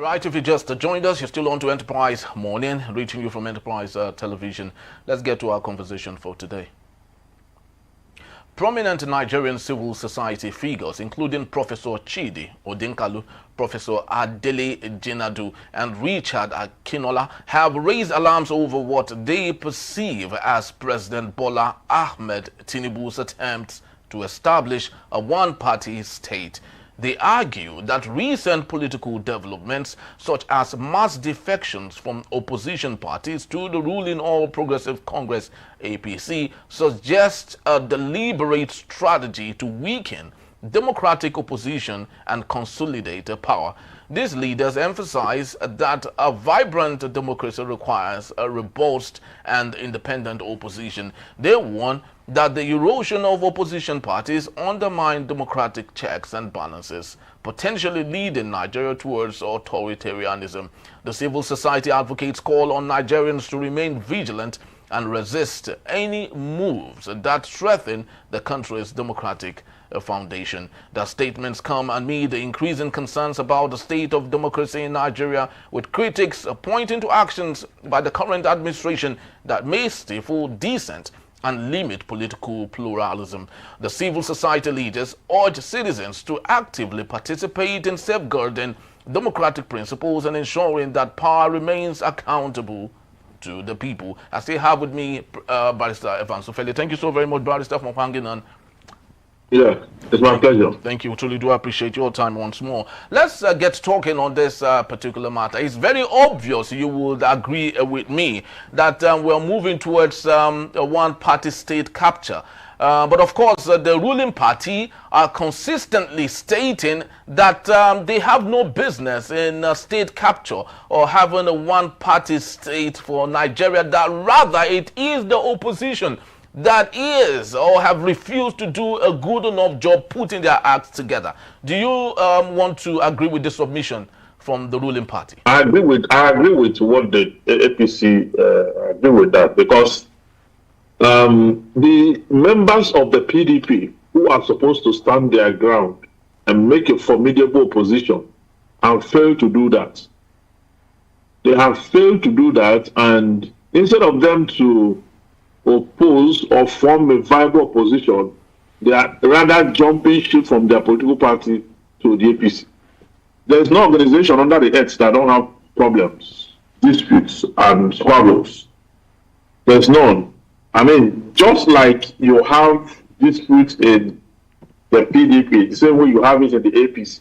right, if you just joined us, you're still on to Enterprise Morning, reaching you from Enterprise Television. Let's get to our conversation for today. Prominent Nigerian civil society figures, including Professor Chidi Odinkalu, Professor Adele Jinadu, and Richard Akinola, have raised alarms over what they perceive as President Bola Ahmed Tinubu's attempts to establish a one-party state. They argue that recent political developments, such as mass defections from opposition parties to the ruling All Progressive Congress (APC), suggest a deliberate strategy to weaken democratic opposition and consolidate power. These leaders emphasize that a vibrant democracy requires a robust and independent opposition. They warn that the erosion of opposition parties undermine democratic checks and balances, potentially leading Nigeria towards authoritarianism. The civil society advocates call on Nigerians to remain vigilant and resist any moves that threaten the country's democratic foundation. The statements come amid increasing concerns about the state of democracy in Nigeria, with critics pointing to actions by the current administration that may stifle dissent and limit political pluralism. The civil society leaders urge citizens to actively participate in safeguarding democratic principles and ensuring that power remains accountable to the people. I still have with me Barrister Evans Ofeli. Thank you so very much, Barrister, for hanging on. Yeah, it's my pleasure. Thank you. Truly do appreciate your time once more. Let's get talking on this particular matter. It's very obvious, you would agree with me, that we're moving towards a one-party state capture. But of course, the ruling party are consistently stating that they have no business in state capture or having a one-party state for Nigeria, that rather it is the opposition that is or have refused to do a good enough job putting their acts together. Do you want to agree with this submission from the ruling party? I agree with what the APC agree with that, because the members of the PDP who are supposed to stand their ground and make a formidable opposition have failed to do that. They have failed to do that, and instead of them to oppose or form a viable opposition, they are rather jumping ship from their political party to the APC. There is no organization under the earth that don't have problems, disputes, and squabbles. There's none. I mean, just like you have disputes in the PDP, the same way you have it in the APC.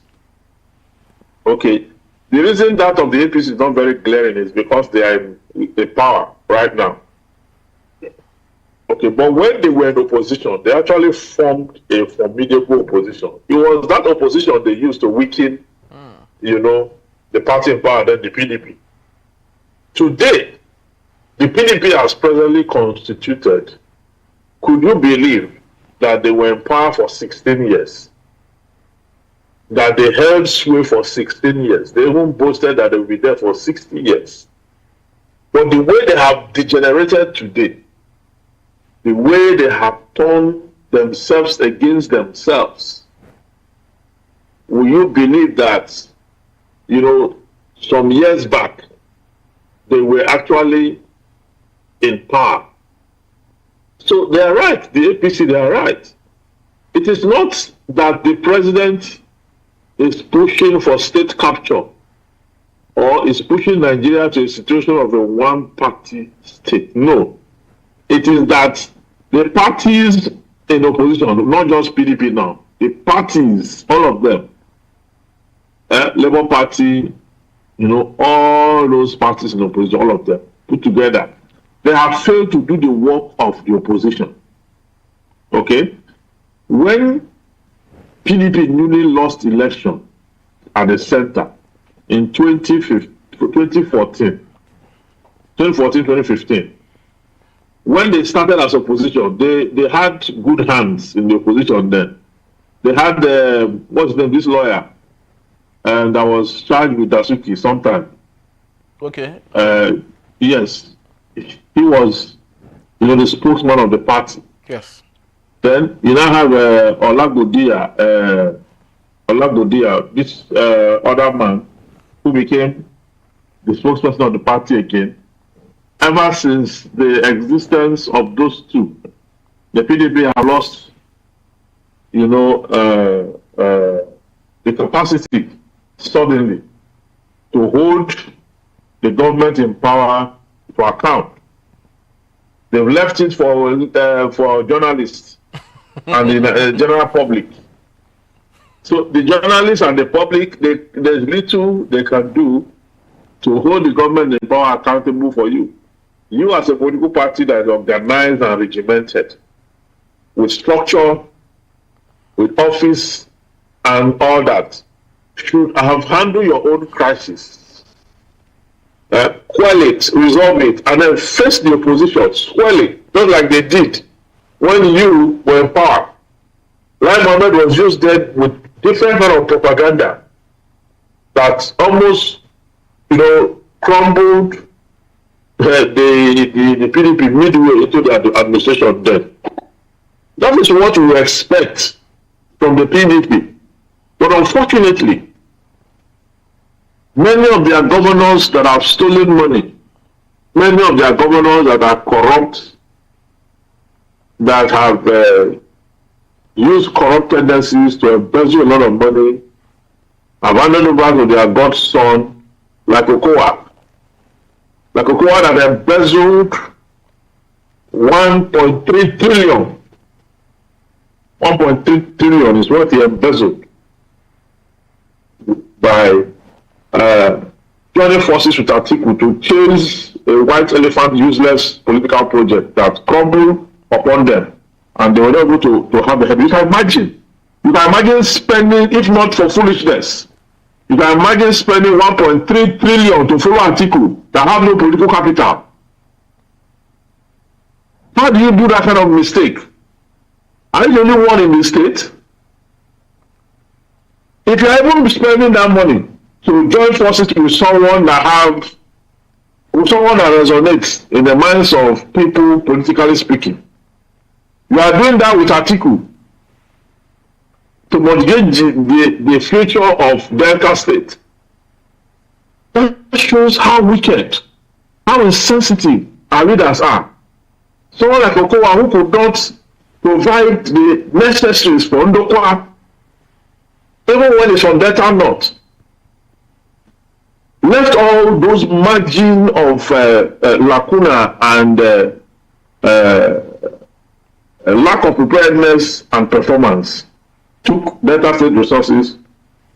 Okay, the reason that of the APC is not very glaring is because they are in the power right now. Okay, but when they were in opposition, they actually formed a formidable opposition. It was that opposition they used to weaken, the party in power, then the PDP. Today, the PDP has presently constituted. Could you believe that they were in power for 16 years? That they held sway for 16 years. They even boasted that they will be there for 60 years. But the way they have degenerated today, the way they have turned themselves against themselves, will you believe that, some years back, they were actually in power? So they are right, the APC, they are right. It is not that the president is pushing for state capture or is pushing Nigeria to a situation of a one-party state. No. It is that the parties in opposition, not just PDP now, the parties, all of them, Labour Party, all those parties in opposition, all of them put together, they have failed to do the work of the opposition. Okay? When PDP newly lost election at the center in 2014, 2015, when they started as opposition, they had good hands in the opposition then. They had, what's his name, this lawyer, and that was charged with Dasuki sometime. Okay. Yes. He was, the spokesman of the party. Yes. Then you now have Olagodia, this other man, who became the spokesperson of the party again, ever since the existence of those two, the PDP have lost, the capacity suddenly to hold the government in power to account. They've left it for journalists and the general public. So the journalists and the public, there's little they can do to hold the government in power accountable for you. You as a political party that is organized and regimented, with structure, with office and all that, should have handled your own crisis. Quell it, resolve it, and then face the opposition, swell it, just like they did when you were in power. Lai Mohammed was used then with different kind of propaganda that almost, crumbled the PDP midway into the administration then. That is what we expect from the PDP. But unfortunately, many of their governors that have stolen money, many of their governors that are corrupt, that have used corrupt tendencies to embezzle a lot of money, have handed over to their godson, like Okowa. Like Okowa that embezzled 1.3 trillion. 1.3 trillion is what he embezzled by joining forces with Atiku to chase a white elephant useless political project that crumbled upon them, and they were not able to have the head. You can imagine spending, if not for foolishness, you can imagine spending 1.3 trillion to follow Atiku that have no political capital. How do you do that kind of mistake? Are you the only one in the state? If you're even spending that money to join forces with someone that resonates in the minds of people, politically speaking, you are doing that with Atiku to mortgage the future of Delta State. That shows how wicked, how insensitive our leaders are. Someone like Okowa who could not provide the necessaries for Ndokwa, even when it's from Delta North, left all those margin of lacuna and lack of preparedness and performance, took Delta State resources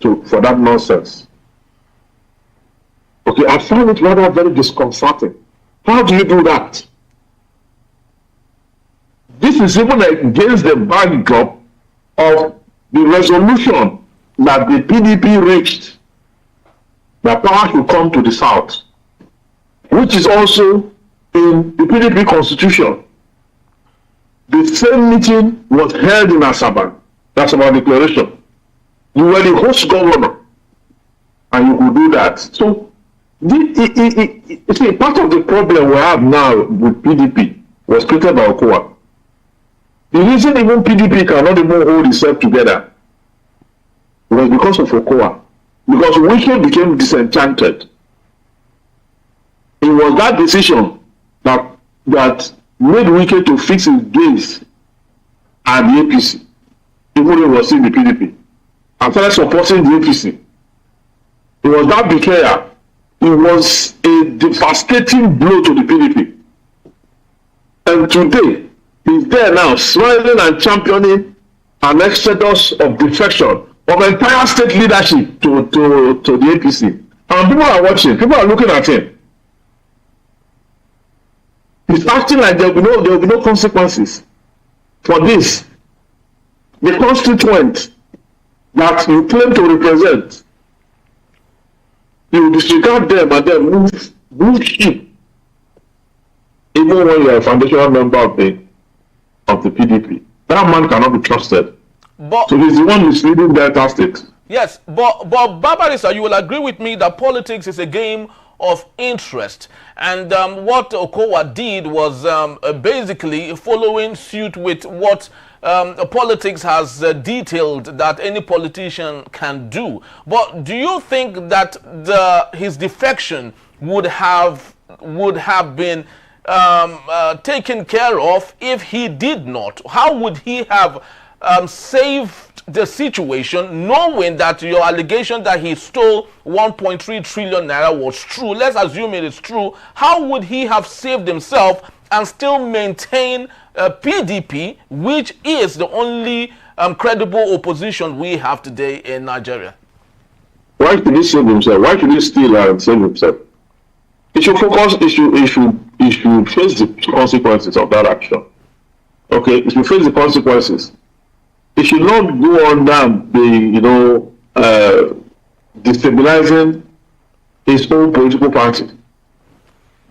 for that nonsense. Okay, I find it rather very disconcerting. How do you do that? This is even against the backdrop of the resolution that the PDP reached, that power should come to the South, which is also in the PDP constitution. The same meeting was held in Asaba. That's about declaration. You were the host governor, and you could do that. So, see, part of the problem we have now with PDP was created by Okowa. The reason even PDP cannot even hold itself together was because of Okowa. Because Wike became disenchanted. It was that decision that made Wike to fix his gaze at the APC, even though he was in the PDP, and started supporting the APC. It was that betrayal. It was a devastating blow to the PDP. And today, he's there now, smiling and championing an exodus of defection of entire state leadership to the APC. And people are watching, people are looking at him. He's acting like there will be no consequences for this. The constituent that you claim to represent, you disregard them and then move ship, even when you are a foundational member of the PDP. That man cannot be trusted. But, so he's the one misleading Delta State. Yes, but Barbarisa, you will agree with me that politics is a game of interest. And what Okowa did was basically following suit with what politics has detailed that any politician can do. But do you think that his defection would have been taken care of if he did not? How would he have saved the situation, knowing that your allegation that he stole 1.3 trillion naira was true? Let's assume it is true. How would he have saved himself and still maintain PDP, which is the only credible opposition we have today in Nigeria? Why should he save himself? Why should he steal and save himself? He should focus. He should face the consequences of that action. Okay, he should face the consequences. He should not go on and be, destabilizing his own political party.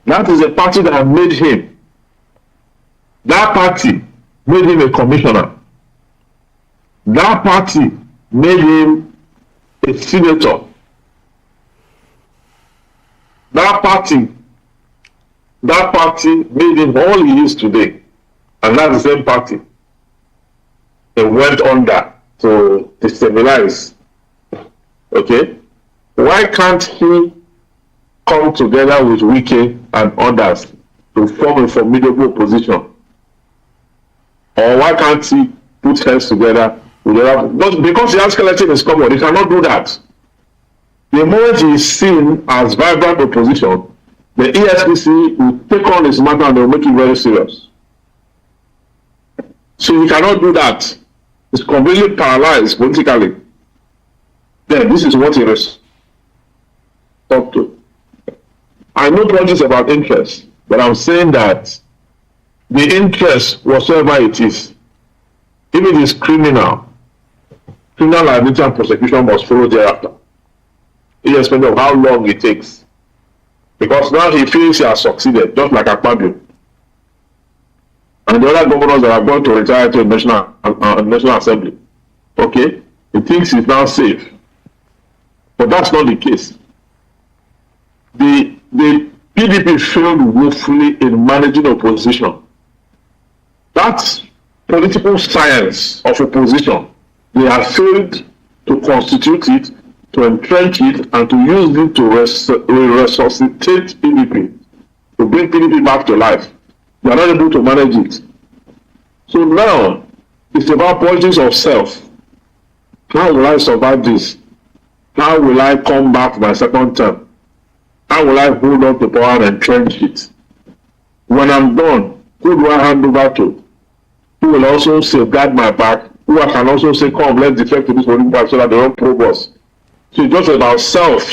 That is a party that made him. That party made him a commissioner. That party made him a senator. That party made him all he is today. And that's the same party they went under to destabilize. Okay? Why can't he come together with Wike and others to form a formidable opposition? Or why can't he put heads together with other? Because the skeleton is common, he cannot do that. The moment he is seen as vibrant opposition, the ESPC will take on his matter and they will make it very serious. So he cannot do that. He's completely paralyzed politically. Then this is what he is up to. I know politics about interest, but I'm saying that the interest, whatsoever it is, if it is criminal liability and prosecution must follow thereafter, irrespective of how long it takes. Because now he feels he has succeeded, just like Akpabio. And the other governors that are going to retire to the National Assembly. Okay? He thinks he's now safe. But that's not the case. The PDP failed woefully in managing opposition. That's political science of opposition. They have failed to constitute it, to entrench it, and to use it to resuscitate PDP, to bring PDP back to life. They are not able to manage it. So now, it's about politics of self. How will I survive this? How will I come back my second term? How will I hold on to power and entrench it? When I'm done, who do I hand over to? Who will also safeguard my back? Who I can also say, come, let's defect to this political party so that they don't probe us. So it's just about self,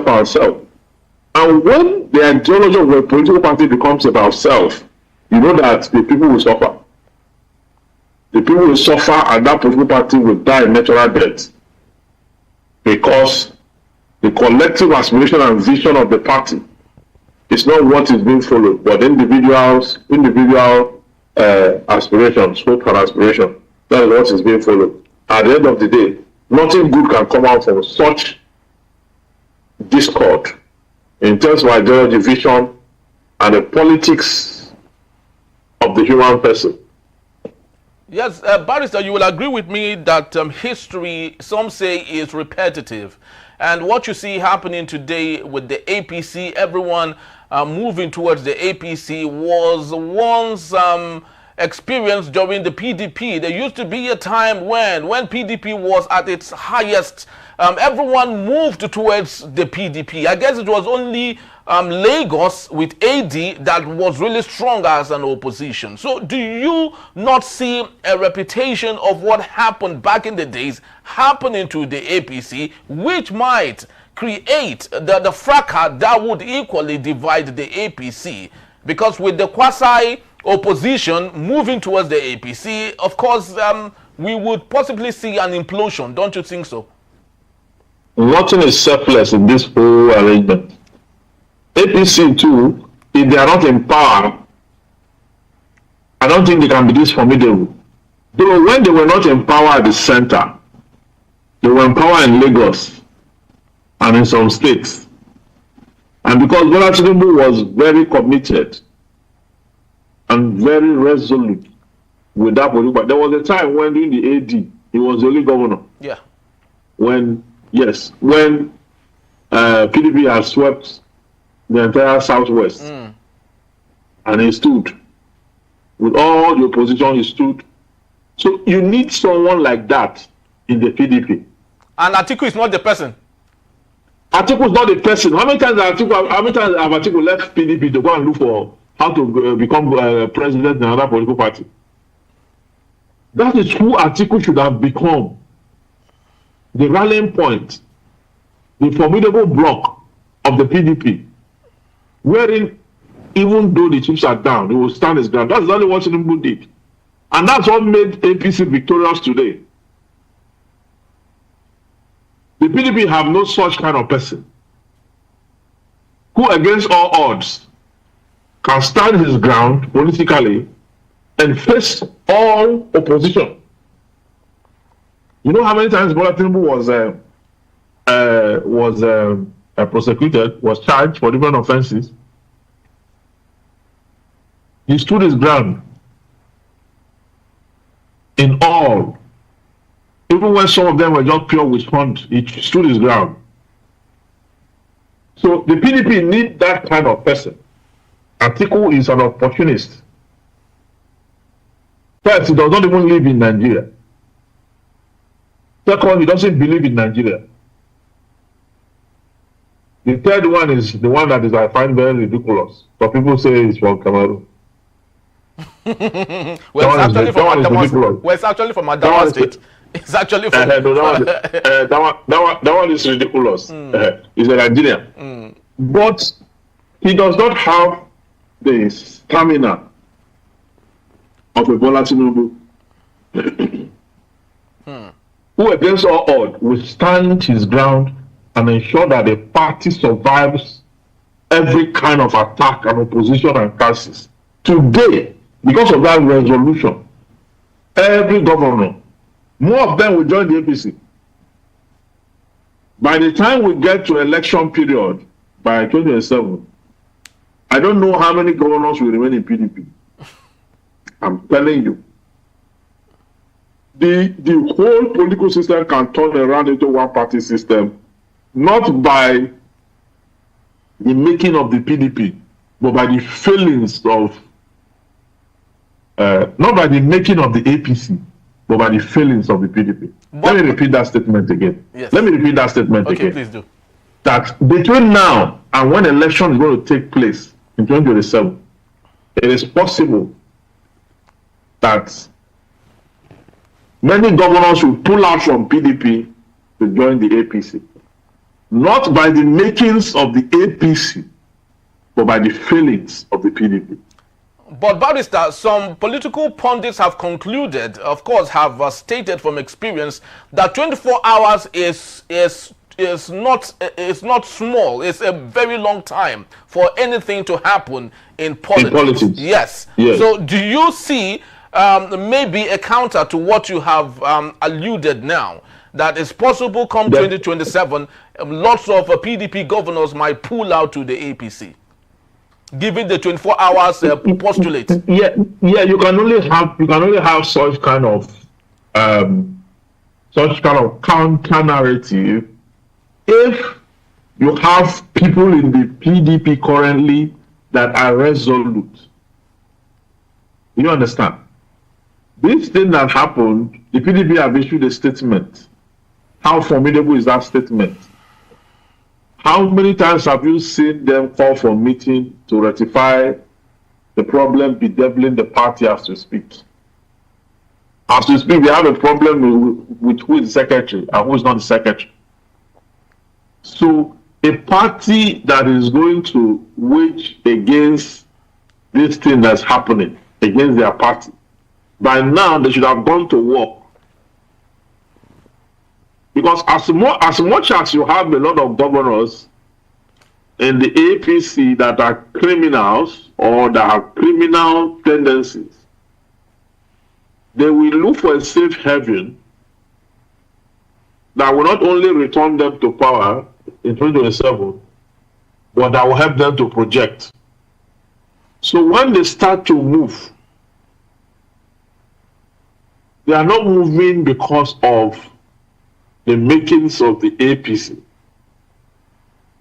and self. And when the ideology of a political party becomes about self, you know that the people will suffer. The people will suffer and that political party will die natural death. Because the collective aspiration and vision of the party is not what is being followed, but individual aspirations, hope and aspiration. That is what is being followed. At the end of the day, nothing good can come out from such discord in terms of ideology, vision, and the politics of the human person. Yes, Barrister, you will agree with me that history, some say, is repetitive. And what you see happening today with the APC, everyone moving towards the APC, was once experienced during the PDP. There used to be a time when PDP was at its highest, everyone moved towards the PDP. I guess it was only Lagos with AD that was really strong as an opposition. So do you not see a reputation of what happened back in the days happening to the APC, which might create the fracas that would equally divide the APC? Because with the quasi-opposition moving towards the APC, of course, we would possibly see an implosion. Don't you think so? Nothing is selfless in this whole arrangement. APC too, if they are not in power, I don't think they can be this formidable. Though when they were not in power at the center, they were in power in Lagos and in some states. And because Tinubu was very committed and very resolute with that political party. There was a time when during the AD, he was the only governor. Yeah. When PDP had swept the entire Southwest, and he stood with all the opposition. He stood. So you need someone like that in the PDP. And Atiku is not the person. Atiku is not the person. How many times have Atiku left PDP to go and look for how to become president in another political party? That is who Atiku should have become. The rallying point, the formidable block of the PDP, wherein even though the chips are down, he will stand his ground. That's exactly what Tinubu did. And that's what made APC victorious today. The PDP have no such kind of person who, against all odds, can stand his ground politically and face all opposition. You know how many times Bola Tinubu was prosecuted, was charged for different offenses? He stood his ground in all. Even when some of them were just pure witch hunt, he stood his ground. So the PDP need that kind of person. Atiku is an opportunist. First, he does not even live in Nigeria. Second, he doesn't believe in Nigeria. The third one is the one that is, I find, very ridiculous. But people say it's from Cameroon. Well, it's actually from Adamawa State. It's actually from that one is ridiculous. He's a Nigerian. But he does not have the stamina of a Bola Tinubu, who against all odds will stand his ground and ensure that the party survives every kind of attack and opposition and crisis. Today, because of that resolution, every governor, more of them will join the APC. By the time we get to election period, by 2027, I don't know how many governors will remain in PDP. I'm telling you. The whole political system can turn around into one party system, not by the making of the PDP, but by the failings of, not by the making of the APC, but by the failings of the PDP. Let me repeat that statement again. Yes. Let me repeat that statement again. Okay, please do. That between now and when election is going to take place in 2027, it is possible that many governors will pull out from PDP to join the APC. Not by the makings of the APC, but by the failings of the PDP. But Barrister, some political pundits have concluded, of course, have stated from experience that 24 hours is not small. It's a very long time for anything to happen in politics. In politics. Yes. So do you see maybe a counter to what you have alluded now, that it's possible come 2027, lots of PDP governors might pull out to the APC, given the 24 hours postulate? Yeah. You can only have such kind of counter narrative if you have people in the PDP currently that are resolute. You understand? This thing that happened, the PDP have issued a statement. How formidable is that statement? How many times have you seen them call for meeting to rectify the problem bedeviling the party as we speak? As we speak, we have a problem with who is the secretary and who is not the secretary. So a party that is going to wage against this thing that's happening, against their party, by now they should have gone to work. Because as much as you have a lot of governors in the APC that are criminals or that have criminal tendencies, they will look for a safe haven that will not only return them to power in 2027, but that will help them to project. So when they start to move, They are not moving because of the makings of the APC,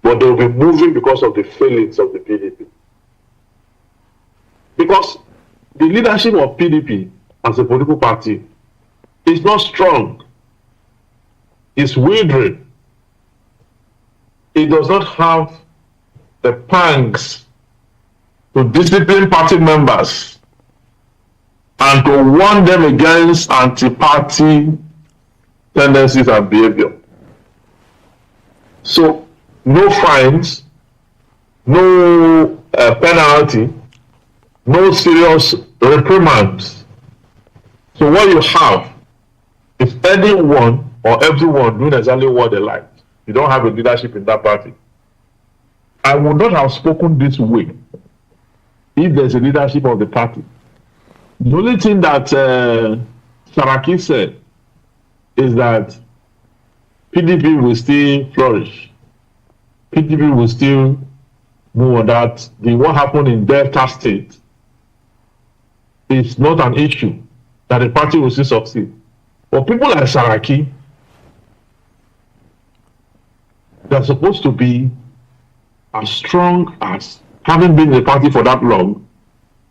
but they'll be moving because of the failings of the PDP. Because the leadership of PDP as a political party is not strong. It's wavering. It does not have the pangs to discipline party members and to warn them against anti-party tendencies and behavior. So, no fines, no penalty, no serious reprimands. So what you have is anyone or everyone doing exactly what they like. You don't have a leadership in that party. I would not have spoken this way if there's a leadership of the party. The only thing that Saraki said is that PDP will still flourish. PDP will still move on that. What happened in Delta State is not an issue, that the party will still succeed. But people like Saraki, they're supposed to be as strong as, having been in the party for that long,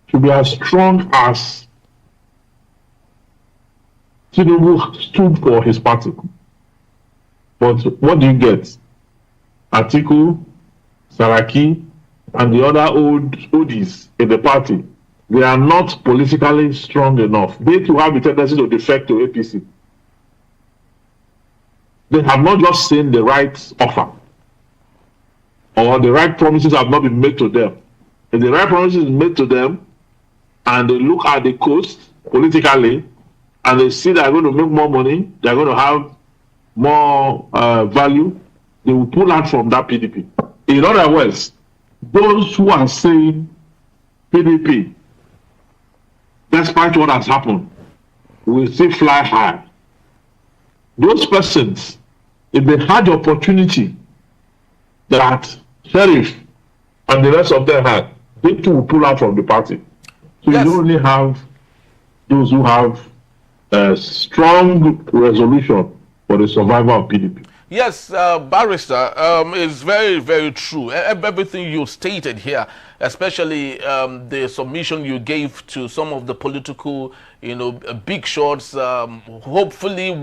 to be as strong as Tinubu stood for his party. But what do you get? Atiku, Saraki, and the other oldies in the party, they are not politically strong enough. They too have the tendency to defect to APC. They have not just seen the right offer, or the right promises have not been made to them. If the right promises is made to them, and they look at the cost politically, and they see they're going to make more money, they're going to have more value, they will pull out from that PDP. In other words, those who are saying PDP, despite what has happened, will still fly high. Those persons, if they had the opportunity that Sheriff and the rest of them had, they too will pull out from the party. So yes, you don't only have those who have a strong resolution for the survival of PDP. Yes, Barrister, it's very, very true. Everything you stated here, especially the submission you gave to some of the political, big shots, hopefully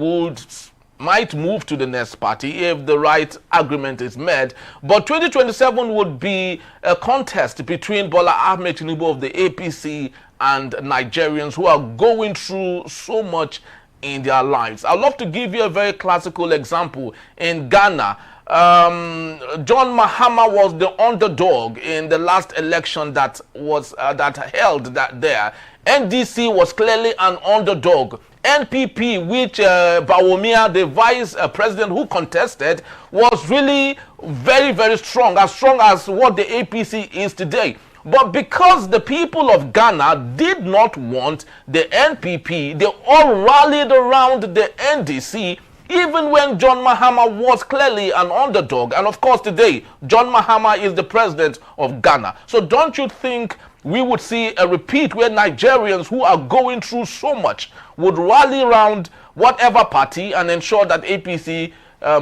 might move to the next party if the right agreement is met. But 2027 would be a contest between Bola Ahmed Tinubu of the APC and Nigerians who are going through so much in their lives. I'd love to give you a very classical example. In Ghana, John Mahama was the underdog in the last election that was there. NDC was clearly an underdog. NPP, which Bawumia, the vice president who contested, was really very, very strong as what the APC is today. But because the people of Ghana did not want the NPP, they all rallied around the NDC, even when John Mahama was clearly an underdog. And of course today, John Mahama is the president of Ghana. So don't you think we would see a repeat where Nigerians who are going through so much would rally around whatever party and ensure that APC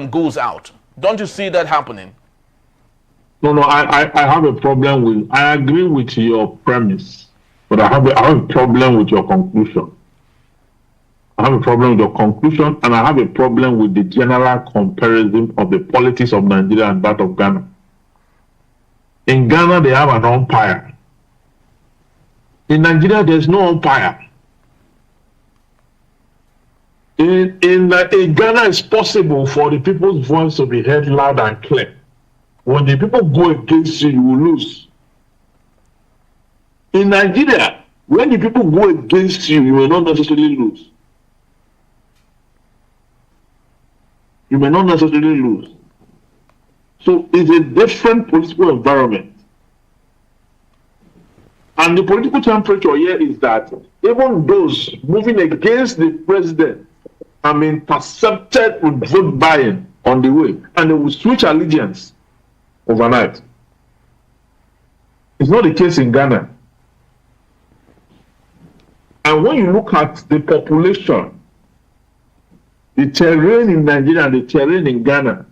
goes out? Don't you see that happening? No, I have a problem with, I agree with your premise, but I have a problem with your conclusion. I have a problem with your conclusion, and I have a problem with the general comparison of the politics of Nigeria and that of Ghana. In Ghana, they have an umpire. In Nigeria, there's no umpire. In Ghana, it's possible for the people's voice to be heard loud and clear. When the people go against you, you will lose. In Nigeria, when the people go against you, you will not necessarily lose. You may not necessarily lose. So it's a different political environment. And the political temperature here is that even those moving against the president are intercepted with vote buying on the way, and they will switch allegiance overnight. It's not the case in Ghana. And when you look at the population The terrain in Nigeria and the terrain in Ghana,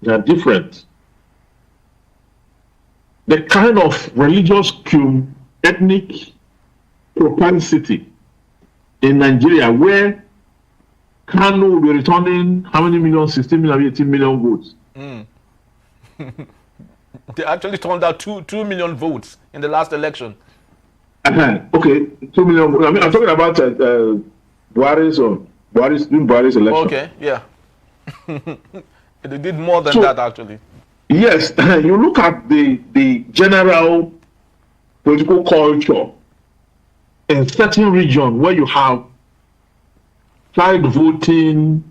they are different. The kind of religious ethnic propensity in Nigeria, where Kano will be returning how many million? 16 million, 18 million votes. They actually turned out 2 million votes in the last election. Okay, 2 million. I mean, I'm talking about Buhari's election. Okay, yeah. They did more than that, actually. Yes, you look at the general political culture in certain region where you have child voting,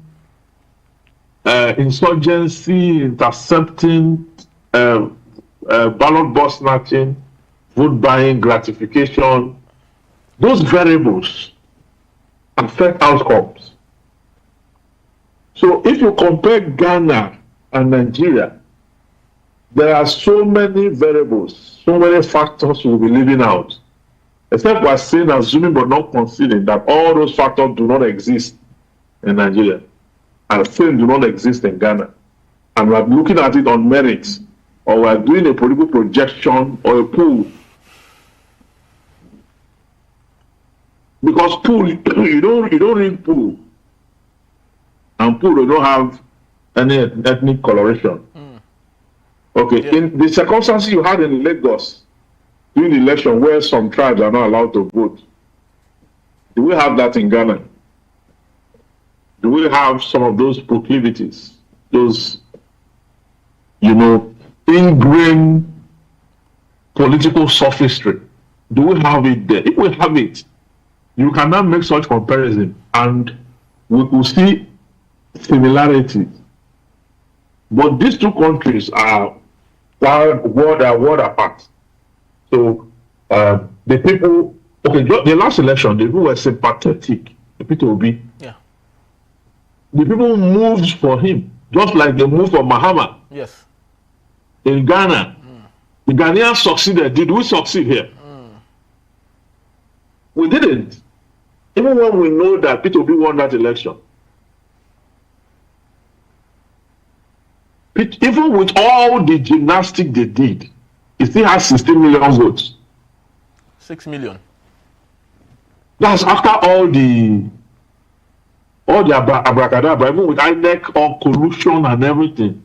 insurgency, intercepting, ballot box snatching, vote buying, gratification. Those variables affect outcomes. So if you compare Ghana and Nigeria, there are so many variables, so many factors we'll be leaving out. Except we're saying, assuming but not considering that all those factors do not exist in Nigeria and same do not exist in Ghana. And we're looking at it on merits, or we're doing a political projection or a pool. Because pool, you don't read pool. And pool they don't have any ethnic coloration. Okay, yeah. In the circumstances you had in Lagos during the election where some tribes are not allowed to vote, do we have that in Ghana? Do we have some of those proclivities, those, ingrained political sophistry? Do we have it there? If we have it, you cannot make such comparison, and we will see similarities. But these two countries are world apart. So the people, the last election, the people were sympathetic. The P2B. Yeah. The people moved for him, just like they moved for Mahama. Yes. In Ghana, the Ghanaians succeeded. Did we succeed here? We didn't. Even when we know that P2B won that election. Even with all the gymnastics they did, it still has 16 million votes. 6 million. That's after all the abracadabra, even with INEC, all collusion and everything.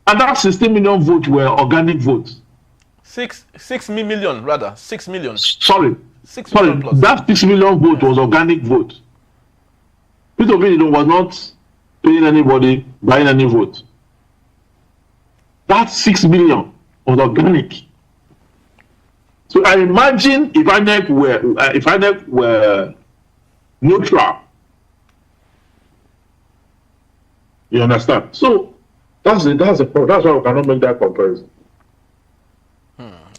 And that 16 million votes were organic votes. 6 million, rather. 6 million. Sorry. 6 million plus. That 6 million vote was organic vote. P2B was not paying anybody, buying any vote. That 6 million was organic. So I imagine if INEC were neutral, you understand? So that's why we cannot make that comparison.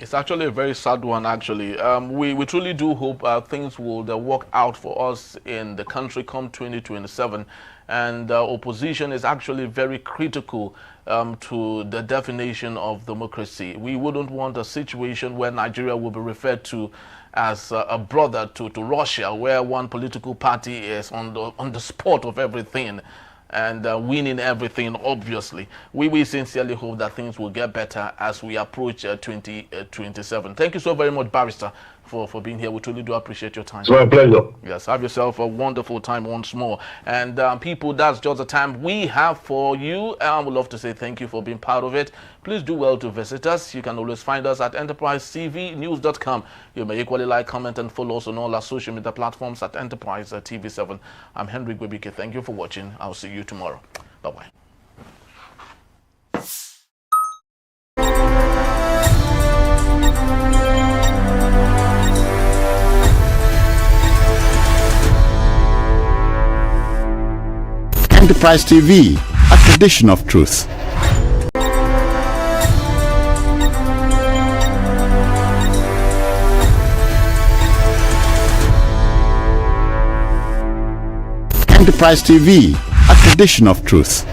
It's actually a very sad one, actually. We truly do hope things will work out for us in the country come 2027. And opposition is actually very critical to the definition of democracy. We wouldn't want a situation where Nigeria will be referred to as a brother to Russia, where one political party is on the spot of everything and winning everything, obviously. We sincerely hope that things will get better as we approach 2027. Thank you so very much, Barrister, for being here. We truly do appreciate your time. It's my pleasure. Yes, have yourself a wonderful time once more. And people, that's just the time we have for you. I would love to say thank you for being part of it. Please do well to visit us. You can always find us at enterprisetvnews.com. You may equally like, comment, and follow us on all our social media platforms at Enterprise TV7. I'm Henry Gwebike. Thank you for watching. I'll see you tomorrow. Bye-bye. Enterprise TV, a tradition of truth. Enterprise TV, a tradition of truth.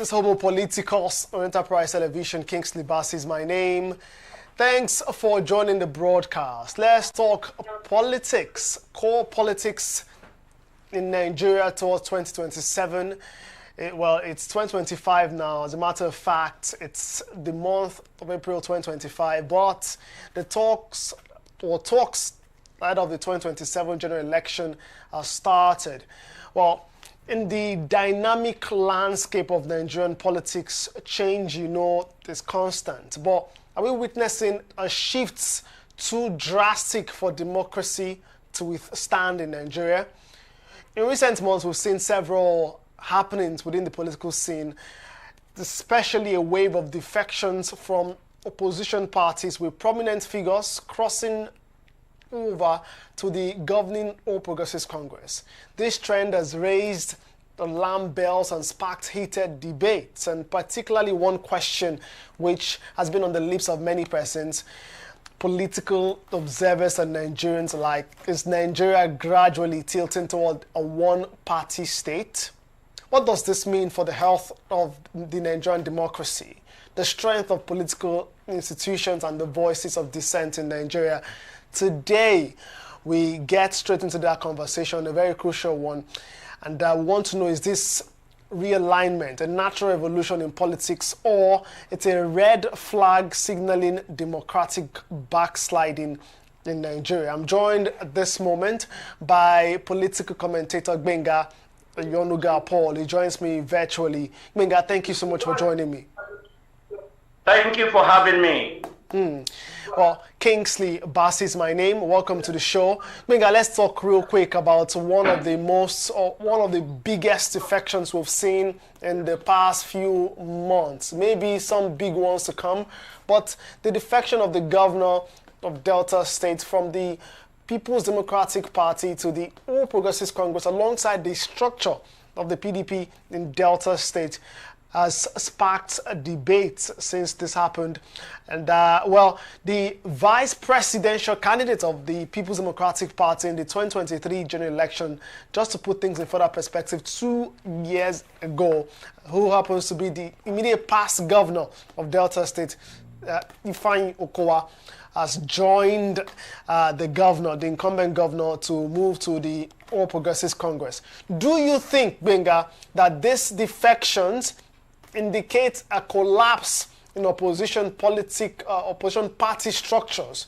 This Homo Politicos on Enterprise Television. Kingsley Bass is my name. Thanks for joining the broadcast. Let's talk politics, core politics in Nigeria towards 2027. Well, it's 2025 now. As a matter of fact, it's the month of April 2025. But the talks ahead of the 2027 general election are started. Well, in the dynamic landscape of Nigerian politics, change, is constant. But are we witnessing a shift too drastic for democracy to withstand in Nigeria? In recent months, we've seen several happenings within the political scene, especially a wave of defections from opposition parties with prominent figures crossing over to the governing All Progressives Congress. This trend has raised alarm bells and sparked heated debates, and particularly one question which has been on the lips of many persons, political observers and Nigerians alike: is Nigeria gradually tilting toward a one-party state? What does this mean for the health of the Nigerian democracy, the strength of political institutions and the voices of dissent in Nigeria? Today, we get straight into that conversation, a very crucial one. And I want to know, is this realignment a natural evolution in politics, or it's a red flag signaling democratic backsliding in Nigeria? I'm joined at this moment by political commentator Gbenga Yonuga Paul. He joins me virtually. Gbenga, thank you so much for joining me. Thank you for having me. Well, Kingsley Bass is my name. Welcome to the show. Gbenga, let's talk real quick about one of the biggest defections we've seen in the past few months. Maybe some big ones to come, but the defection of the governor of Delta State from the People's Democratic Party to the All Progressives Congress, alongside the structure of the PDP in Delta State, has sparked a debate since this happened. And the vice presidential candidate of the People's Democratic Party in the 2023 general election, just to put things in further perspective, 2 years ago, who happens to be the immediate past governor of Delta State, Ifeanyi Okowa, has joined the incumbent governor, to move to the All Progressives Congress. Do you think, Gbenga, that these defections indicate a collapse in opposition party structures,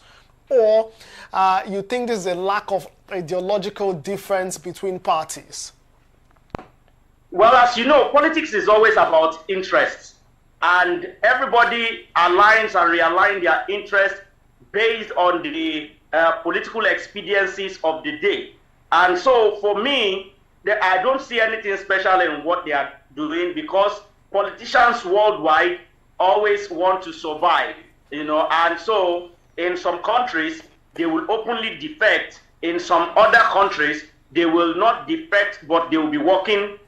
or you think there's a lack of ideological difference between parties? Well, as you know, politics is always about interests, and everybody aligns and realigns their interests based on the political expediencies of the day. And so for me, I don't see anything special in what they are doing, because politicians worldwide always want to survive, and so in some countries, they will openly defect. In some other countries, they will not defect, but they will be working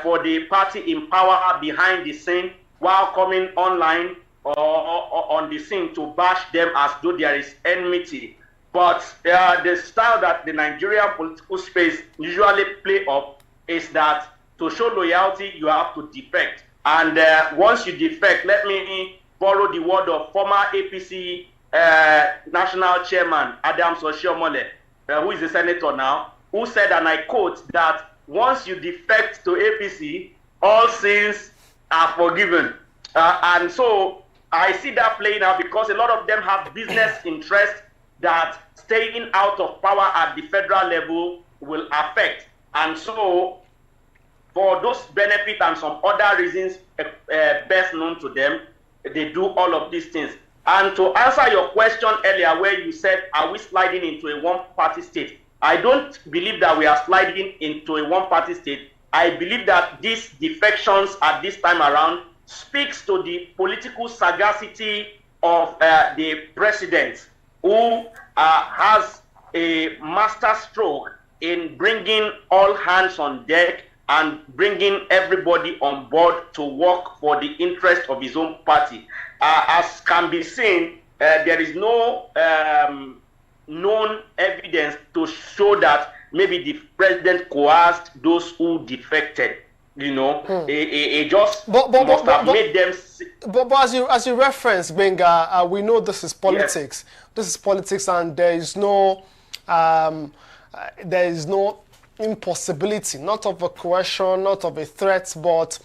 for the party in power behind the scene, while coming online or on the scene to bash them as though there is enmity. But the style that the Nigerian political space usually play up is that to show loyalty, you have to defect. And once you defect, let me borrow the word of former APC national chairman Adams Oshiomhole, who is a senator now, who said, and I quote, that once you defect to APC, all sins are forgiven. And so I see that playing out, because a lot of them have business interests that staying out of power at the federal level will affect. And so for those benefits and some other reasons best known to them, they do all of these things. And to answer your question earlier, where you said, are we sliding into a one-party state? I don't believe that we are sliding into a one-party state. I believe that these defections at this time around speaks to the political sagacity of the president, who has a master stroke in bringing all hands on deck and bringing everybody on board to work for the interest of his own party. As can be seen, there is no known evidence to show that maybe the president coerced those who defected. It just must have made them. But as you reference, Benga, we know this is politics. Yes. This is politics, and there is no impossibility, not of a coercion, not of a threat, but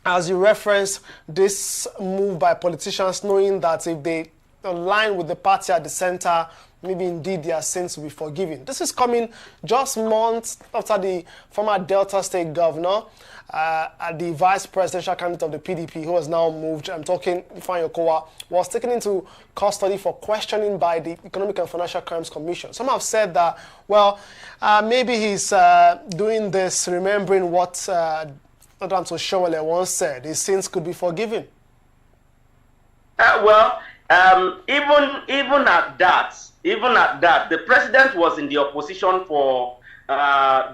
as you reference, this move by politicians, knowing that if they align with the party at the center, maybe indeed their sins will be forgiven. This is coming just months after the former Delta State governor, the vice presidential candidate of the PDP, who has now moved, I'm talking Ifeanyi Okowa, was taken into custody for questioning by the Economic and Financial Crimes Commission. Some have said that, well, maybe he's doing this remembering what Adams Oshowale once said, his sins could be forgiven. Even at that, the president was in the opposition for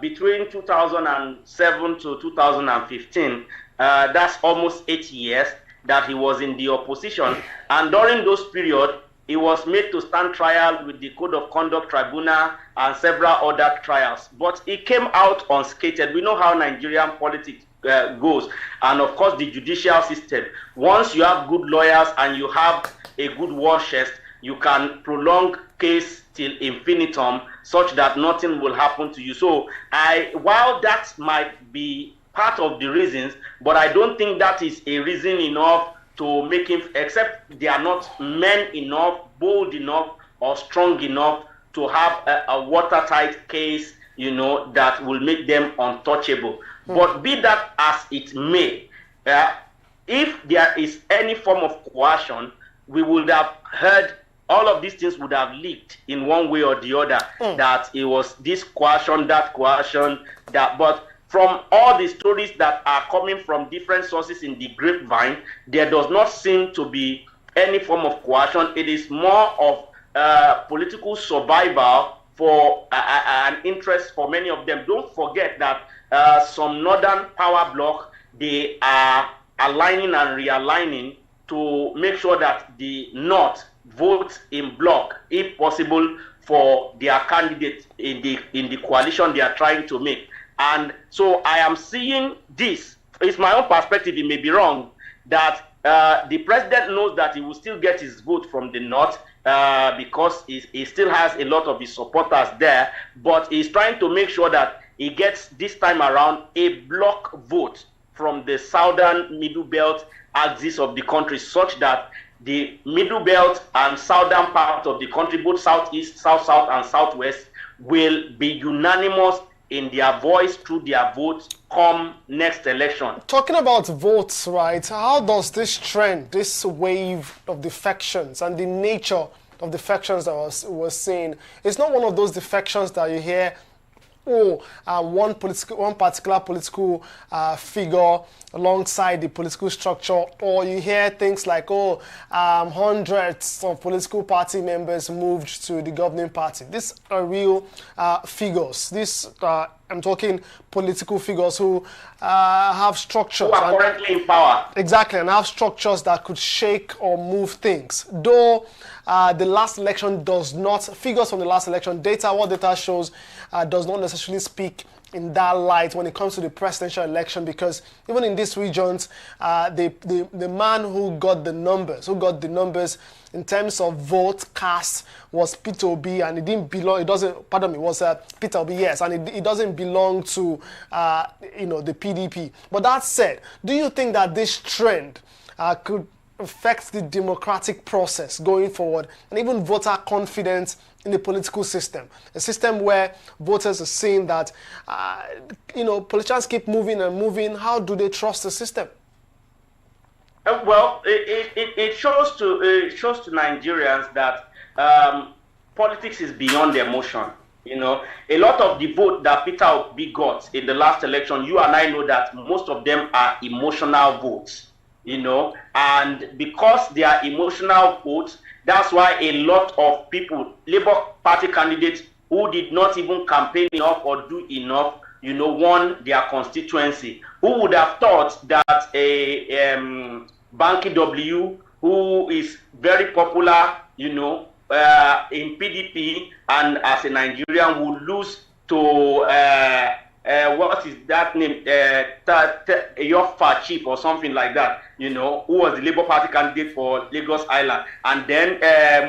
between 2007 to 2015. That's almost 8 years that he was in the opposition. And during those periods, he was made to stand trial with the Code of Conduct Tribunal and several other trials. But he came out unscathed. We know how Nigerian politics goes. And of course, the judicial system. Once you have good lawyers and you have a good war chest, you can prolong case till infinitum such that nothing will happen to you. So while that might be part of the reasons, but I don't think that is a reason enough to make him, except they are not men enough, bold enough, or strong enough to have a watertight case, that will make them untouchable. But be that as it may, if there is any form of coercion, we would have heard all of these things would have leaked in one way or the other, that it was this coercion, that coercion, that. But from all the stories that are coming from different sources in the grapevine, there does not seem to be any form of coercion. It is more of political survival for an interest for many of them. Don't forget that some northern power bloc, they are aligning and realigning to make sure that the North votes in bloc, if possible, for their candidate in the coalition they are trying to make. And so I am seeing this. It's my own perspective, it may be wrong, that the president knows that he will still get his vote from the North because he still has a lot of his supporters there, but he's trying to make sure that he gets this time around a bloc vote from the southern middle belt axis of the country, such that the middle belt and southern part of the country, both southeast, south, and southwest, will be unanimous in their voice through their votes come next election. Talking about votes, right, how does this trend, this wave of defections and the nature of defections that we're seeing, it's not one of those defections that you hear, one particular political figure alongside the political structure, or you hear things like, hundreds of political party members moved to the governing party. These are real figures. These I'm talking political figures who have structures. Who are currently in power. Exactly, and have structures that could shake or move things. Though the last election does not, figures from the last election, what data shows does not necessarily speak in that light when it comes to the presidential election, because even in these regions, the man who got the numbers in terms of vote cast was Peter Obi, and it didn't belong. Was Peter Obi, yes, and it doesn't belong to the PDP. But that said, do you think that this trend could affect the democratic process going forward, and even voter confidence in the political system, a system where voters are seeing that, politicians keep moving and moving? How do they trust the system? Well, it shows to Nigerians that politics is beyond emotion. A lot of the vote that Peter Obi got in the last election, you and I know that most of them are emotional votes. And because they are emotional votes, that's why a lot of people, Labour Party candidates who did not even campaign enough or do enough, won their constituency. Who would have thought that a Banky W, who is very popular, in PDP and as a Nigerian, would lose to what is that name? Yofa Chief or something like that, you know, who was the Labour Party candidate for Lagos Island. And then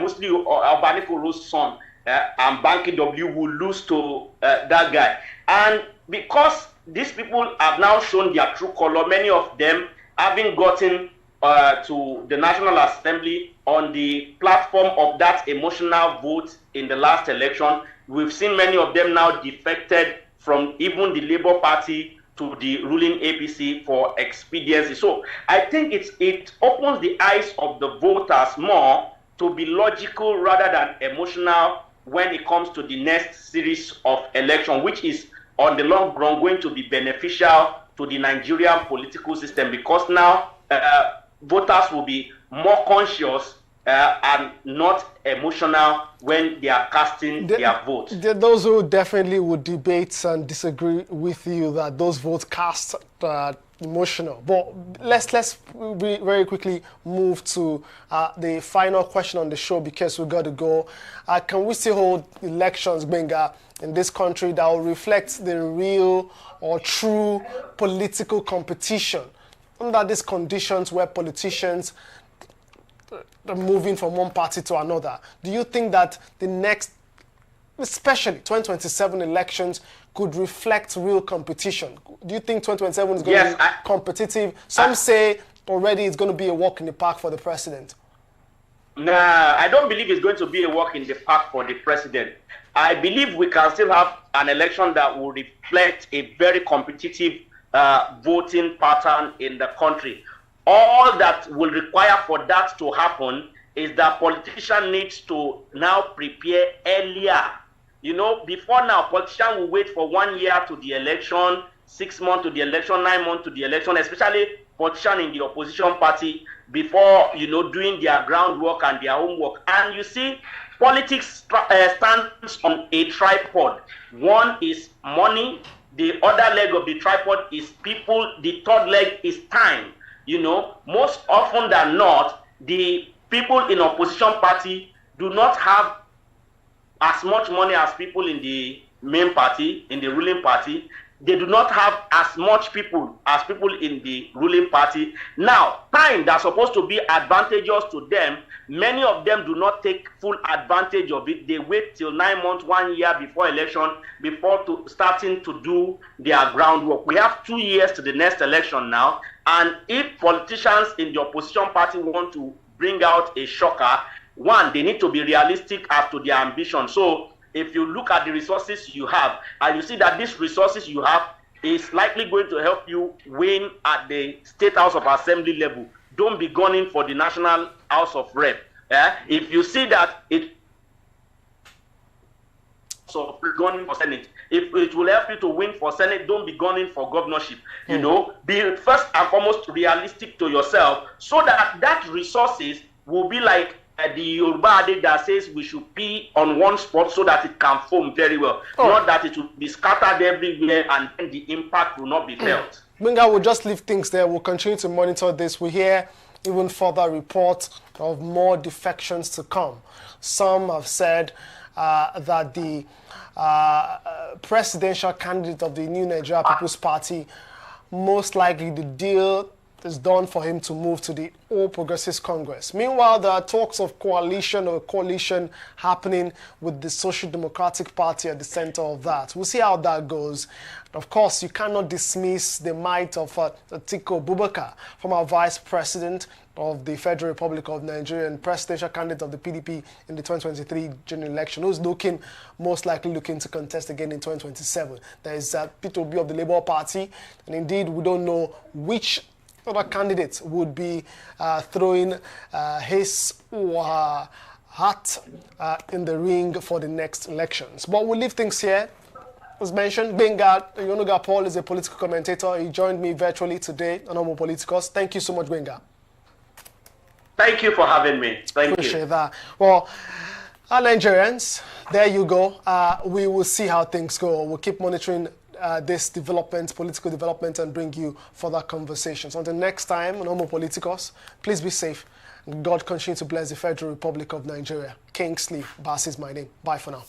mostly Albaniko's son and Banky W will lose to that guy. And because these people have now shown their true color, many of them having gotten to the National Assembly on the platform of that emotional vote in the last election, we've seen many of them now defected from even the Labour Party to the ruling APC for expediency. So I think it opens the eyes of the voters more to be logical rather than emotional when it comes to the next series of election, which is on the long run going to be beneficial to the Nigerian political system, because now voters will be more conscious and not emotional when they are casting their vote. Those who definitely would debate and disagree with you that those votes cast emotional. But let's very quickly move to the final question on the show, because we've got to go. Can we still hold elections, Benga, in this country that will reflect the real or true political competition under these conditions where politicians moving from one party to another? Do you think that the next, especially 2027 elections, could reflect real competition? Do you think 2027 is going to be competitive? Some say already it's going to be a walk in the park for the president. Nah, I don't believe it's going to be a walk in the park for the president. I believe we can still have an election that will reflect a very competitive voting pattern in the country. All that will require for that to happen is that politician needs to now prepare earlier. You know, before now, politicians will wait for 1 year to the election, 6 months to the election, 9 months to the election, especially politicians in the opposition party, before, you know, doing their groundwork and their homework. And you see, politics stands on a tripod. One is money, the other leg of the tripod is people, the third leg is time. You know, most often than not, the people in opposition party do not have as much money as people in the main party, in the ruling party. They do not have as much people as people in the ruling party. Now, time that's supposed to be advantageous to them, many of them do not take full advantage of it. They wait till 9 months, 1 year before election, before starting to do their groundwork. We have 2 years to the next election now. And if politicians in the opposition party want to bring out a shocker, one, they need to be realistic as to their ambition. So if you look at the resources you have, and you see that these resources you have is likely going to help you win at the State House of Assembly level, don't be gunning for the National House of Rep. If you see that so gunning for Senate, if it will help you to win for Senate, don't be gunning for governorship. You know, be first and foremost realistic to yourself, so that that resources will be like the Yoruba adage that says we should pee on one spot so that it can form very well, not that it will be scattered everywhere and then the impact will not be felt. Benga, we'll just leave things there. We'll continue to monitor this. We hear even further reports of more defections to come. Some have said that the presidential candidate of the New Nigeria People's Party, most likely the deal is done for him to move to the All Progressives Congress. Meanwhile, there are talks of coalition happening with the Social Democratic Party at the center of that. We'll see how that goes. Of course, you cannot dismiss the might of Atiku Abubakar, former vice president of the Federal Republic of Nigeria and presidential candidate of the PDP in the 2023 general election, who's most likely looking to contest again in 2027. There is Peter Obi of the Labour Party, and indeed we don't know which other candidates would be throwing his or her hat in the ring for the next elections. But we'll leave things here. As mentioned, Benga Yonuga Paul is a political commentator. He joined me virtually today on Homo Politicos. Thank you so much, Benga. Thank you for having me. Appreciate that. Well, our Nigerians, there you go. We will see how things go. We'll keep monitoring this development, political development, and bring you further conversations. Until next time on Homo Politicos, please be safe. God continue to bless the Federal Republic of Nigeria. Kingsley Bass is my name. Bye for now.